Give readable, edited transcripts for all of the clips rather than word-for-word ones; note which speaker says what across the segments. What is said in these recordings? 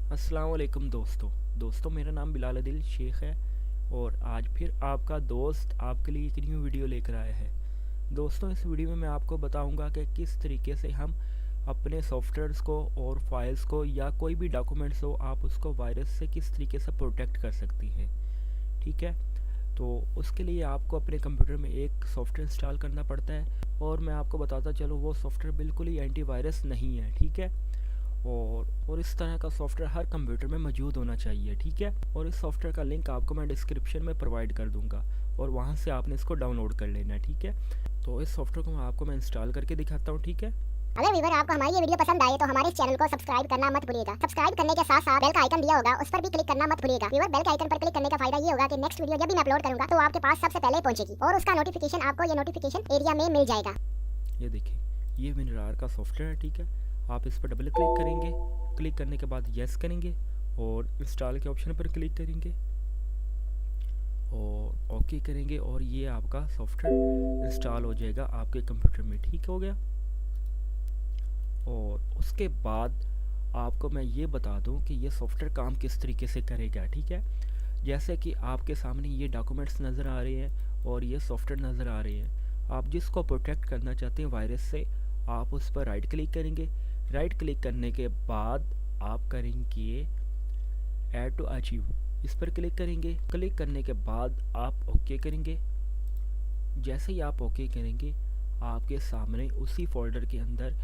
Speaker 1: अस्सलाम वालेकुम दोस्तों मेरा नाम बिलाल अदिल शेख है और आज फिर आपका दोस्त आपके लिए एक न्यू वीडियो लेकर आया है। दोस्तों इस वीडियो में मैं आपको बताऊंगा कि किस तरीके से हम अपने सॉफ्टवेयर्स को और फाइल्स को या कोई भी डॉक्यूमेंट्स हो आप उसको वायरस से किस तरीके से प्रोटेक्ट कर सकती हैं। ठीक है, तो उसके लिए आपको अपने कंप्यूटर में एक सॉफ्टवेयर इंस्टॉल करना पड़ता है और मैं आपको बताता चलूँ वो सॉफ्टवेयर बिल्कुल ही एंटीवायरस नहीं है। ठीक है, और इस तरह का सॉफ्टवेयर हर कंप्यूटर में मौजूद होना चाहिए। ठीक है, और इस सॉफ्टवेयर का लिंक आपको मैं डिस्क्रिप्शन में प्रोवाइड कर दूंगा और वहाँ से आपने इसको डाउनलोड कर लेना है। ठीक है, तो इस सॉफ्टवेयर को मैं इंस्टॉल करके दिखाता हूँ। ठीक है,
Speaker 2: अगर व्यूअर आपको हमारी ये वीडियो पसंद आए तो हमारे इस चैनल को सब्सक्राइब करना मत भूलिएगा। सब्सक्राइब करने के साथ साथ बेल का आइकन दिया होगा उस पर भी क्लिक करना मत भूलिएगा। व्यूअर बेल के आइकन पर क्लिक करने का फायदा ये होगा कि नेक्स्ट वीडियो जब भी मैं अपलोड करूंगा तो आपके पास सबसे पहले पहुंचेगी और उसका नोटिफिकेशन आपको ये नोटिफिकेशन एरिया में मिल जाएगा।
Speaker 1: ये देखिए, ये WinRAR का सॉफ्टवेयर है। ठीक है, आप इस पर डबल क्लिक करेंगे, क्लिक करने के बाद यस करेंगे और इंस्टॉल के ऑप्शन पर क्लिक करेंगे और ओके करेंगे और ये आपका सॉफ्टवेयर इंस्टॉल हो जाएगा आपके कंप्यूटर में। ठीक हो गया, और उसके बाद आपको मैं ये बता दूं कि ये सॉफ्टवेयर काम किस तरीके से करेगा। ठीक है, जैसे कि आपके सामने ये डॉक्यूमेंट्स नज़र आ रहे हैं और ये सॉफ्टवेयर नज़र आ रहे हैं। आप जिसको प्रोटेक्ट करना चाहते हैं वायरस से, आप उस पर राइट क्लिक करेंगे। राइट क्लिक करने के बाद आप करेंगे ऐड टू अचीव, इस पर क्लिक करेंगे। क्लिक करने के बाद आप ओके करेंगे। जैसे ही आप ओके करेंगे आपके सामने उसी फोल्डर के अंदर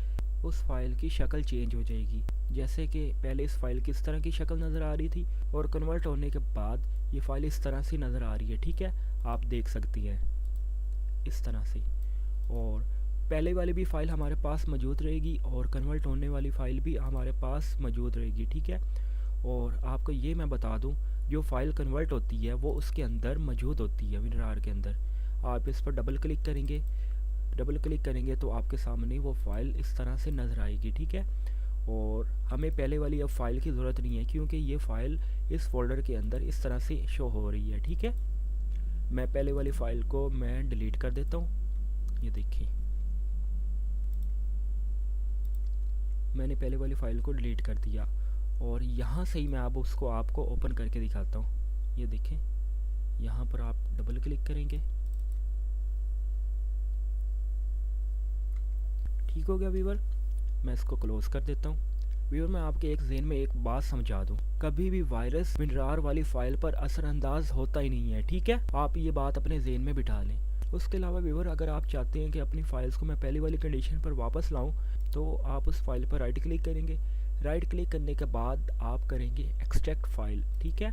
Speaker 1: उस फाइल की शक्ल चेंज हो जाएगी। जैसे कि पहले इस फाइल की इस तरह की शक्ल नज़र आ रही थी और कन्वर्ट होने के बाद ये फाइल इस तरह से नज़र आ रही है। ठीक है, आप देख सकती हैं इस तरह से, और पहले वाली भी फ़ाइल हमारे पास मौजूद रहेगी और कन्वर्ट होने वाली फ़ाइल भी हमारे पास मौजूद रहेगी। ठीक है, और आपको ये मैं बता दूं, जो फ़ाइल कन्वर्ट होती है वो उसके अंदर मौजूद होती है WinRAR के अंदर। आप इस पर डबल क्लिक करेंगे, डबल क्लिक करेंगे तो आपके सामने वो फ़ाइल इस तरह से नज़र आएगी। ठीक है, और हमें पहले वाली अब फ़ाइल की ज़रूरत नहीं है क्योंकि ये फ़ाइल इस फोल्डर के अंदर इस तरह से शो हो रही है। ठीक है, मैं पहले वाली फ़ाइल को मैं डिलीट कर देता हूँ। ये देखिए, मैंने पहले वाली फ़ाइल को डिलीट कर दिया और यहाँ से ही मैं अब उसको आपको ओपन करके दिखाता हूँ। ये देखें, यहाँ पर आप डबल क्लिक करेंगे। ठीक हो गया व्यूअर, मैं इसको क्लोज कर देता हूँ। व्यूअर, मैं आपके एक ज़हन में एक बात समझा दूँ, कभी भी वायरस WinRAR वाली फ़ाइल पर असरअंदाज होता ही नहीं है। ठीक है, आप ये बात अपने ज़हन में बिठा लें। उसके अलावा व्यूअर, अगर आप चाहते हैं कि अपनी फ़ाइल्स को मैं पहले वाली कंडीशन पर वापस लाऊं तो आप उस फाइल पर राइट क्लिक करेंगे। राइट क्लिक करने के बाद आप करेंगे एक्सट्रैक्ट फ़ाइल। ठीक है,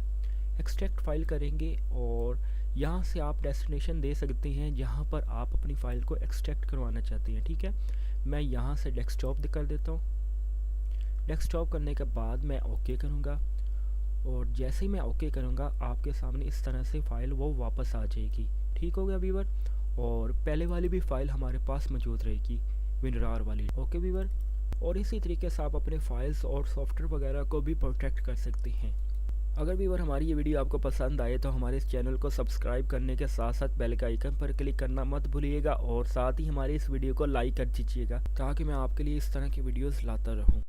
Speaker 1: एक्सट्रैक्ट फ़ाइल करेंगे और यहाँ से आप डेस्टिनेशन दे सकते हैं जहाँ पर आप अपनी फ़ाइल को एक्सट्रैक्ट करवाना चाहते हैं। ठीक है, मैं यहाँ से डेस्कटॉप कर देता हूँ। डेस्कटॉप करने के बाद मैं ओके करूँगा और जैसे ही मैं ओके करूँगा आपके सामने इस तरह से फ़ाइल वो वापस आ जाएगी। ठीक हो गया व्यूअर, और पहले वाली भी फ़ाइल हमारे पास मौजूद रहेगी WinRAR वाली। ओके व्यूअर, और इसी तरीके से आप अपने फाइल्स और सॉफ्टवेयर वगैरह को भी प्रोटेक्ट कर सकते हैं। अगर व्यूअर हमारी ये वीडियो आपको पसंद आए तो हमारे इस चैनल को सब्सक्राइब करने के साथ साथ बेल के आइकन पर क्लिक करना मत भूलिएगा और साथ ही हमारी इस वीडियो को लाइक कर दीजिएगा ताकि मैं आपके लिए इस तरह की वीडियोस लाता रहूं।